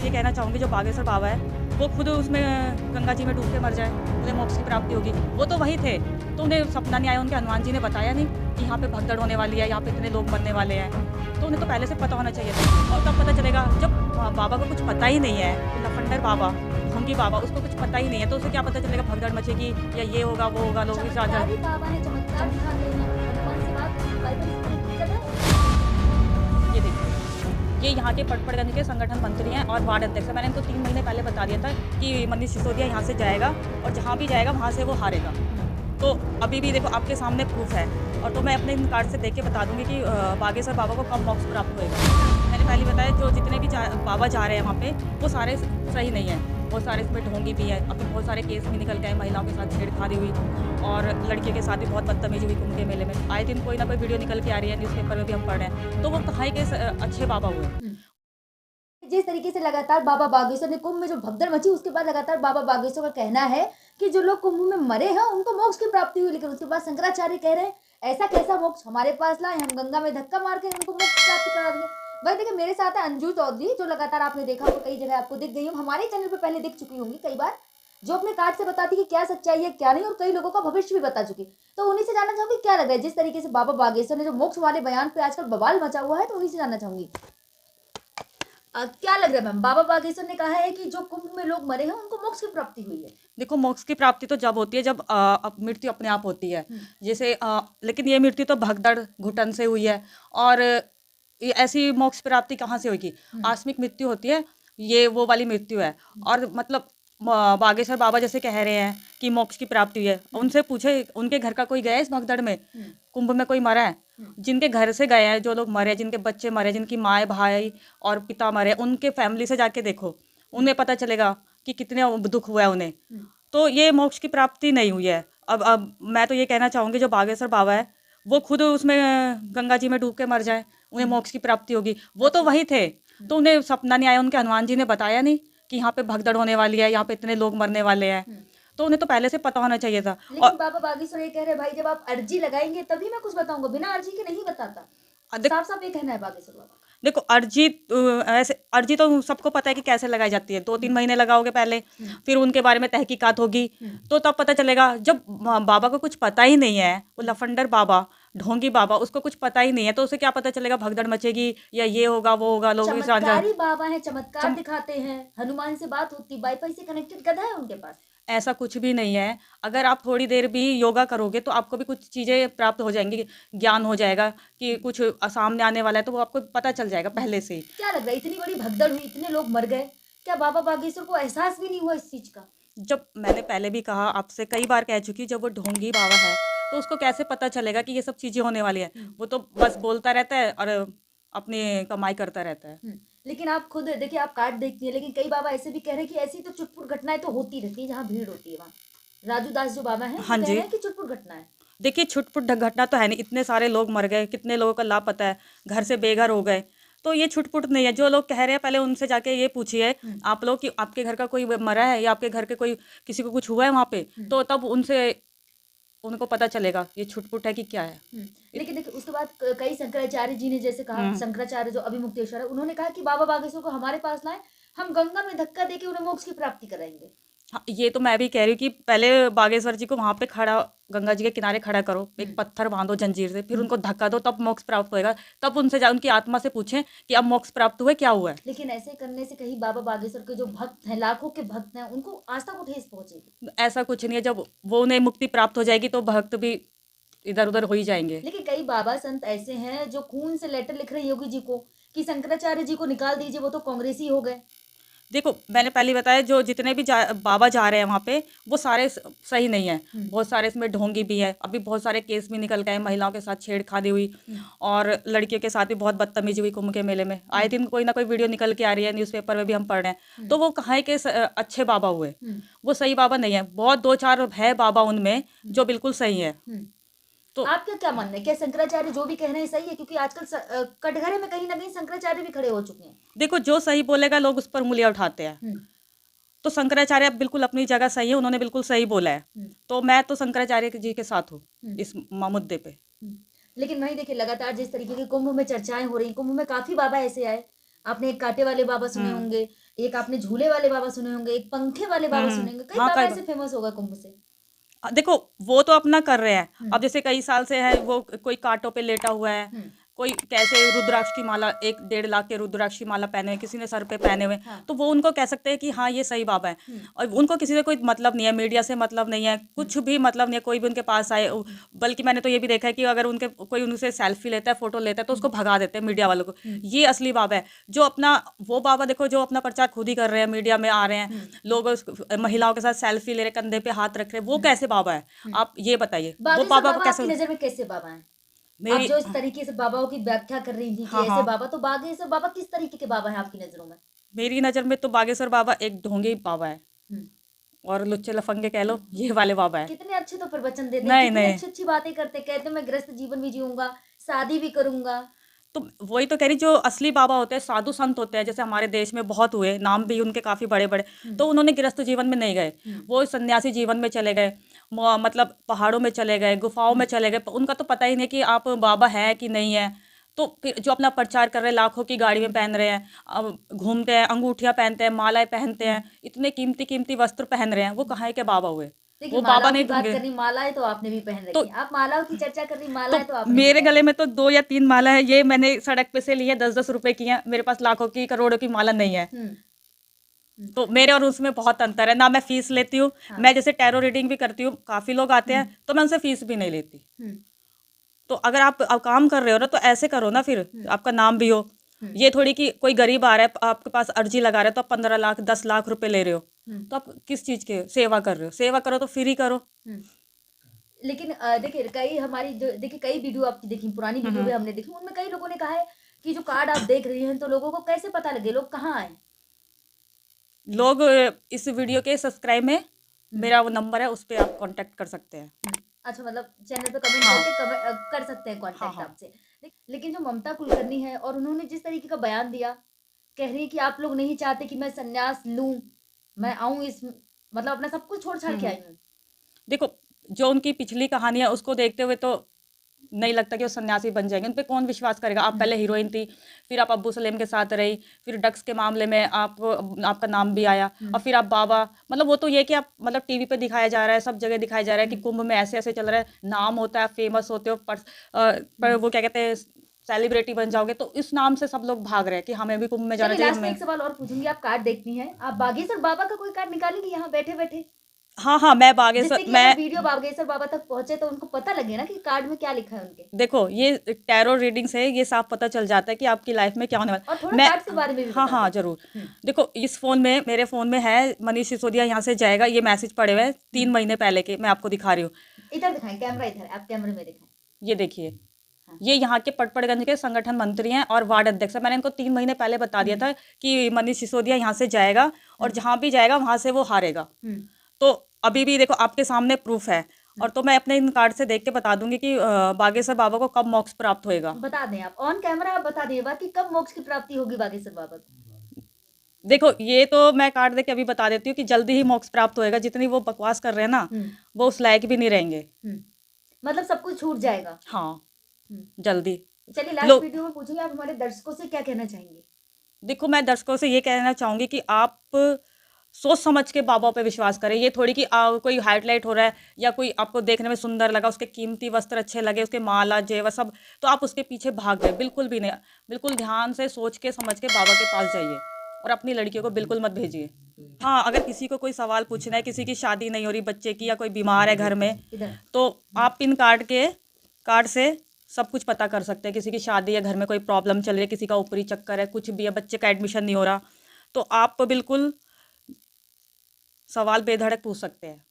ये कहना चाहूँगी जो बागेश्वर बाबा है, वो खुद उसमें गंगा जी में डूब के मर जाए, उन्हें मोक्ष की प्राप्ति होगी। वो तो वही थे, तो उन्हें सपना नहीं आया, उनके हनुमान जी ने बताया नहीं कि यहाँ पे भगदड़ होने वाली है, यहाँ पे इतने लोग मरने वाले हैं। तो उन्हें तो पहले से पता होना चाहिए था और तब पता चलेगा जब बाबा को कुछ पता ही नहीं है, लफंडर बाबा, ढोंगी बाबा, उसको कुछ पता ही नहीं है, तो उसे क्या पता चलेगा भगदड़ मचेगी या ये होगा, वो होगा, लोग इस राजा चमत्कारी बाबा है, चमत्कार दिखाते हैं, हनुमान से बात होती है, बाइबल में दिक्कत है। ये देखिए, ये यहाँ के पटपड़गंज के संगठन मंत्री हैं और वार्ड अध्यक्ष हैं। मैंने इनको 3 महीने पहले बता दिया था कि मनीष सिसोदिया यहाँ से जाएगा और जहाँ भी जाएगा वहाँ से वो हारेगा। तो अभी भी देखो आपके सामने प्रूफ है और तो मैं अपने इन कार्ड से देख के बता दूँगी कि बागेश्वर बाबा को कब मोक्ष प्राप्त होएगा। मैंने पहले बताया जो जितने भी बाबा जा रहे हैं वहाँ पे वो सारे सही नहीं है। बहुत सारे इसमें ढोंगी भी है। अभी बहुत सारे केस भी निकल के आए, महिलाओं के साथ छेड़खानी हुई और लड़कियों के साथ भी बहुत बदतमीजी हुई कुंभ के मेले में। आए दिन कोई ना कोई वीडियो निकल के आ रही है, न्यूज़पेपर में भी हम पढ़ रहे हैं। तो वो कहाँ के अच्छे बाबा हुए। जिस तरीके से लगातार बाबा बागेश्वर ने कुंभ में जो भगदड़ मची, उसके बाद लगातार बाबा बागेश्वर का कहना है कि जो लोग कुंभ में मरे हैं उनको मोक्ष की प्राप्ति हुई, लेकिन उसके बाद शंकराचार्य कह रहे हैं ऐसा कैसा मोक्ष हमारे पास लाए, हम गंगा में धक्का मार के उनको मोक्ष प्राप्त करा दिए। भाई देखिए, मेरे साथ है अंजू चौधरी, जो लगातार आपने देखा होगा, कई जगह आपको दिख गई हूँ, हमारे चैनल पे पहले दिख चुकी होंगी कई बार, जो अपने कार्ड से बताती कि क्या सच्चाई है क्या नहीं, और कई लोगों का भविष्य भी बता चुकी। तो उन्हीं से जानना चाहूंगी क्या लग रहा है जिस तरीके से बाबा बागेश्वर ने जो मोक्ष वाले बयान पे आजकल बवाल मचा हुआ है, तो उन्हीं से जानना चाहूंगी क्या लग रहा है मैम। बाबा बागेश्वर ने कहा है कि जो कुंभ में लोग मरे हैं उनको मोक्ष की प्राप्ति हुई है। देखो मोक्ष की प्राप्ति तो जब होती है जब मृत्यु अपने आप होती है। जैसे लेकिन ये मृत्यु तो भगदड़ घुटन से हुई है और ये ऐसी मोक्ष प्राप्ति कहाँ से होगी। आकस्मिक मृत्यु होती है, ये वो वाली मृत्यु है। और मतलब बागेश्वर बाबा जैसे कह रहे हैं कि मोक्ष की प्राप्ति हुई है, उनसे पूछे उनके घर का कोई गया है इस भगदड़ में, कुंभ में कोई मरा है? जिनके घर से गए हैं, जो लोग मरे, जिनके बच्चे मरे, जिनकी माए भाई और पिता मरे, उनके फैमिली से जाके देखो, उन्हें पता चलेगा कि कितने दुख हुआ है उन्हें। तो ये मोक्ष की प्राप्ति नहीं हुई है। अब मैं तो ये कहना चाहूँगी जो बागेश्वर बाबा है वो खुद उसमें गंगा जी में डूब के मर जाए, उन्हें मोक्ष की प्राप्ति होगी। वो तो वही थे, तो उन्हें सपना नहीं आया, उनके हनुमान जी ने बताया नहीं कि यहाँ पे भगदड़ होने वाली है, यहाँ पे इतने लोग मरने वाले हैं। तो उन्हें तो पहले से पता होना चाहिए था। लेकिन और बाबा बागेश्वर ये कह रहे हैं भाई जब आप अर्जी लगाएंगे तभी मैं कुछ बताऊंगा, बिना अर्जी के नहीं बताता। देख साफ साफ ये कहना है बागेश्वर बाबा। देखो अर्जी ऐसे अर्जी तो सबको पता है कि कैसे लगाई जाती है। 2-3 महीने लगाओगे पहले, फिर उनके बारे में तहकीकात होगी, तो तब पता चलेगा। जब बाबा को कुछ पता ही नहीं है, वो लफंडर बाबा, ढोंगी बाबा, उसको कुछ पता ही नहीं है, तो उसे क्या पता चलेगा भगदड़ मचेगी या ये होगा, वो होगा, लोग इस राजा चमत्कारी बाबा है, चमत्कार दिखाते हैं, हनुमान से बात होती, वाईफाई से कनेक्टेड गधा है उनके पास। ऐसा कुछ भी नहीं है। अगर आप थोड़ी देर भी योगा करोगे तो आपको भी कुछ चीज़ें प्राप्त हो जाएंगी, ज्ञान हो जाएगा कि कुछ सामने आने वाला है, तो वो आपको पता चल जाएगा पहले से ही। क्या लग रहा है इतनी बड़ी भगदड़ हुई, इतने लोग मर गए, क्या बाबा बागेश्वर को एहसास भी नहीं हुआ इस चीज का? जब मैंने पहले भी कहा, आपसे कई बार कह चुकी, जब वो ढोंगी बाबा है तो उसको कैसे पता चलेगा कि ये सब चीज़ें होने वाली है। वो तो बस बोलता रहता है और अपनी कमाई करता रहता है। लेकिन आप खुद देखिए, आप कार्ड देखती है, लेकिन कई बाबा ऐसे भी कह रहे हैं कि ऐसी तो चुटपुट घटनाएं तो होती रहती है जहाँ भीड़ होती है वहाँ। राजू दास जो बाबा हैं हाँ वो कह जी। रहे हैं कि चुटपुट घटना है। देखिए छुटपुट घटना तो है नहीं, इतने सारे लोग मर गए, कितने लोगों का लापता है, घर से बेघर हो गए। तो ये छुटपुट नहीं है। जो लोग कह रहे हैं पहले उनसे जाके ये पूछिए आप लोग कि आपके घर का कोई मरा है या आपके घर के कोई किसी को कुछ हुआ है वहाँ पे, तो तब उनसे उनको पता चलेगा ये छुटपुट है कि क्या है। लेकिन देखिए उसके बाद कई शंकराचार्य जी ने जैसे कहा, शंकराचार्य जो अभिमुक्तेश्वर है, उन्होंने कहा कि बाबा बागेश्वर को हमारे पास लाए, हम गंगा में धक्का देके उन्हें मोक्ष की प्राप्ति कराएंगे। हाँ, ये तो मैं भी कह रही हूँ कि पहले बागेश्वर जी को वहां पे खड़ा, गंगा जी के किनारे खड़ा करो, एक पत्थर बांधो जंजीर से, फिर उनको धक्का दो, तब मोक्ष प्राप्त होएगा। तब उनसे उनकी आत्मा से पूछें कि अब मोक्ष प्राप्त हुए, क्या हुआ है। लेकिन ऐसे करने से कहीं बाबा बागेश्वर के जो भक्त हैं, लाखों के भक्त हैं, उनको आस्था को ठेस पहुंचेगी। ऐसा कुछ नहीं है। जब वो उन्हें मुक्ति प्राप्त हो जाएगी तो भक्त भी इधर उधर हो ही जाएंगे। लेकिन कई बाबा संत ऐसे हैं जो खून से लेटर लिख रहे हैं योगी जी को कि शंकराचार्य जी को निकाल दीजिए, वो तो कांग्रेसी हो गए। देखो मैंने पहले बताया जो जितने भी बाबा जा रहे हैं वहाँ पे वो सारे सही नहीं है। बहुत सारे इसमें ढोंगी भी है। अभी बहुत सारे केस भी निकल गए, महिलाओं के साथ छेड़खानी हुई और लड़कियों के साथ भी बहुत बदतमीजी हुई कुंभ के मेले में। आए दिन कोई ना कोई वीडियो निकल के आ रही है, न्यूज़पेपर में भी हम पढ़ रहे हैं। तो वो कहाँ के अच्छे बाबा हुए, वो सही बाबा नहीं है। बहुत 2-4 है बाबा उनमें जो बिल्कुल सही है। तो आपका क्या मानना है, क्या शंकराचार्य जो भी कह रहे हैं सही है? क्योंकि आजकल कटघरे में कहीं ना कहीं शंकराचार्य भी खड़े हो चुके हैं। देखो जो सही बोलेगा लोग उस पर उंगलियां उठाते हैं। तो शंकराचार्य बिल्कुल अपनी जगह सही है, उन्होंने बिल्कुल सही बोला है। तो मैं तो शंकराचार्य जी के साथ हूँ इस मुद्दे पे। लेकिन वही देखिए, लगातार जिस तरीके की कुंभ में चर्चाएं हो रही, कुंभ में काफी बाबा ऐसे आए, आपने एक कांटे वाले बाबा सुने होंगे, एक आपने झूले वाले बाबा सुने होंगे, एक पंखे वाले बाबा सुने होंगे, कई हाँ, बाबा कई ऐसे फेमस होगा कुंभ से। देखो वो तो अपना कर रहे हैं। हम्म। अब जैसे कई साल से है वो कोई कांटों पे लेटा हुआ है, हम्म। कोई कैसे रुद्राक्ष की माला 1-1.5 लाख के रुद्राक्ष की माला पहने हुए, किसी ने सर पे पहने हुए, हाँ। तो वो उनको कह सकते हैं कि हाँ ये सही बाबा है। और उनको किसी से कोई मतलब नहीं है, मीडिया से मतलब नहीं है, कुछ भी मतलब नहीं है, कोई भी उनके पास आए। बल्कि मैंने तो ये भी देखा है कि अगर उनके कोई उनसे सेल्फी लेता है, फोटो लेता है, तो उसको भगा देते हैं मीडिया वालों को। ये असली बाबा है जो अपना, वो बाबा देखो जो अपना प्रचार खुद ही कर रहे हैं, मीडिया में आ रहे हैं, लोग महिलाओं के साथ सेल्फी ले रहे, कंधे पे हाथ रख रहे हैं, वो कैसे बाबा है? आप ये बताइए, वो बागेश्वर बाबा बाबा कैसे? आपकी नजर में कैसे बाबा हैं? आप मेरी जो इस तरीके से बाबाओं की व्याख्या कर रही थी कि हाँ, ऐसे हाँ। बाबा, तो बागेश्वर बाबा किस तरीके के बाबा हैं आपकी नजरों में? मेरी नज़र में तो बागेश्वर बाबा एक ढोंगी बाबा है, हम्म। और लुच्चे लफंगे कह लो, ये वाले बाबा है। कितने अच्छे तो प्रवचन देते हैं, नहीं, कितनी नहीं। अच्छी अच्छी बातें करते, कहते हैं मैं गृहस्थ जीवन भी जीऊंगा, शादी भी करूंगा। तो वही तो कह रही, जो असली बाबा होते हैं, साधु संत होते हैं, जैसे हमारे देश में बहुत हुए, नाम भी उनके काफ़ी बड़े-बड़े, तो उन्होंने गृहस्थ जीवन में नहीं गए, वो सन्यासी जीवन में चले गए, मतलब पहाड़ों में चले गए, गुफाओं में चले गए, उनका तो पता ही नहीं कि आप बाबा हैं कि नहीं है। तो फिर जो अपना प्रचार कर रहे हैं, लाखों की गाड़ी में पहन रहे हैं, अब घूमते हैं, अंगूठियाँ पहनते हैं, मालाएँ पहनते हैं, इतने कीमती-कीमती वस्त्र पहन रहे हैं, वो कहाँ के बाबा हुए? देखिए वो बाबा मालाओं की नहीं बात ढूँढे। करनी, मालाएं तो आपने भी पहन तो रखी हैं, आप मालाओं की चर्चा कर रही, तो मालाएं तो आपने भी मेरे पहन गले रखी। में तो 2 या 3 माला है, ये मैंने सड़क पे से ली है, 10-10 रुपए की हैं, मेरे पास लाखों की, करोड़ों की माला नहीं है। हम्म। हम्म। तो मेरे और उसमें बहुत अंतर है, ना मैं फीस लेती हूँ, हाँ। मैं जैसे टैरो रीडिंग भी करती हूँ, काफ़ी लोग आते हैं, तो मैं उनसे फीस भी नहीं लेती। हम्म। तो अगर आप अब काम कर रहे हो ना, तो ऐसे करो ना फिर, आपका नाम भी हो। ये थोड़ी कि कोई गरीब आ रहा है, आपके पास अर्जी लगा रहा है, तो आप 15 लाख, 10 लाख रुपए ले रहे हो, तो आप किस चीज़ के सेवा कर रहे हो? सेवा करो तो फ्री करो। हम्म। लेकिन देखिए कई हमारी जो देखिए कई वीडियो आपकी देखी, पुरानी वीडियो भी हमने देखी, उनमें कई लोगों ने कहा है कि जो कार्ड आप देख रही हैं, तो लोगों को कैसे पता लगे लोग कहाँ आए? लोग इस वीडियो के सब्सक्राइब में मेरा वो नंबर है, उस पे आप कांटेक्ट कर सकते हैं। अच्छा, मतलब चैनल पे कमेंट हाँ, करके कर सकते हैं हाँ, कांटेक्ट हाँ। आपसे। लेकिन जो ममता कुलकर्णी है और उन्होंने जिस तरीके का बयान दिया, कह रही है कि आप लोग नहीं चाहते कि मैं संन्यास लूं, मैं आऊं इस, मतलब अपना सब कुछ छोड़ छाड़ के आई हूँ। देखो, जो उनकी पिछली कहानी है उसको देखते हुए तो नहीं लगता कि वो सन्यासी बन जाएंगे। उन पे कौन विश्वास करेगा? आप पहले हीरोइन थी, फिर आप अब्बू सलेम के साथ रही, फिर ड्रग्स के मामले में आपका नाम भी आया, और फिर आप बाबा, मतलब वो तो ये कि आप मतलब टीवी पे दिखाया जा रहा है, सब जगह दिखाया जा रहा है कि कुंभ में ऐसे ऐसे चल रहा है, नाम होता है, फेमस होते हो, पर वो क्या कहते हैं, सेलिब्रिटी बन जाओगे, तो इस नाम से सब लोग भाग रहे हैं कि हमें भी कुंभ में जाना चलिए चाहिए। लास्ट में हमें एक सवाल और पूछूंगी, आप कार्ड देखती हैं, आप बागेश्वर बाबा का कोई कार्ड निकालेंगी यहाँ बैठे बैठे, हाँ, हाँ, मैं बागेश्वर, जिससे कि मैं अगर वीडियो बागेश्वर बाबा तक पहुंचे तो उनको पता लगे ना कि कार्ड में क्या लिखा है उनके, देखो, ये टैरो रीडिंग से ये साफ पता चल जाता है कि आपकी लाइफ में क्या होने वाला और है। थोड़ा मैं कार्ड के बारे में भी हाँ, बता हाँ, दें। ज़रूर। देखो, इस फ़ोन में, मेरे फ़ोन में है, मनीष सिसोदिया यहाँ से जाएगा, ये मैसेज पड़े हुए हैं 3 महीने पहले के, मैं आपको दिखा रही हूँ। इधर दिखाएं, कैमरा इधर, आप कैमरे में दिखाएं। ये देखिए, ये यहाँ के पटपड़गंज के संगठन मंत्री हैं और वार्ड अध्यक्ष हैं। मैंने इनको 3 महीने पहले बता दिया था कि मनीष सिसोदिया यहाँ से जाएगा, और जहाँ भी जाएगा वहाँ से वो हारेगा। तो अभी भी देखो आपके सामने प्रूफ है, और तो मैं अपने इन कार्ड से देख के बता दूंगी कि बागेश्वर बाबा को कब मोक्ष प्राप्त होएगा। बता दें, आप ऑन कैमरा आप बता दिए बाकी कब मोक्ष की प्राप्ति होगी बागेश्वर बाबा को। देखो, ये तो मैं कार्ड देके अभी बता देती हूँ कि जल्दी ही मोक्ष प्राप्त होएगा। जितनी वो बकवास कर रहे हैं ना, वो उस लायक भी नहीं रहेंगे। मतलब सब कुछ छूट जाएगा। हाँ, जल्दी। चलिए लास्ट लोग, वीडियो में पूछूंगी, आप हमारे दर्शकों से क्या कहना चाहेंगे? देखो, मैं दर्शकों से ये कहना चाहूंगी कि आप सोच समझ के बाबा पे विश्वास करें। ये थोड़ी कि कोई हाईलाइट हो रहा है या कोई आपको देखने में सुंदर लगा, उसके कीमती वस्त्र अच्छे लगे, उसके माला जेवर सब, तो आप उसके पीछे भाग गए, बिल्कुल भी नहीं। बिल्कुल ध्यान से सोच के समझ के बाबा के पास जाइए, और अपनी लड़कियों को बिल्कुल मत भेजिए। हाँ, अगर किसी को कोई सवाल पूछना है, किसी की शादी नहीं हो रही बच्चे की, या कोई बीमार है घर में, इधर तो आप इन कार्ड से सब कुछ पता कर सकते हैं। किसी की शादी है, घर में कोई प्रॉब्लम चल रही है, किसी का ऊपरी चक्कर है, कुछ भी है, बच्चे का एडमिशन नहीं हो रहा, तो आप बिल्कुल सवाल बेधड़क पूछ सकते हैं।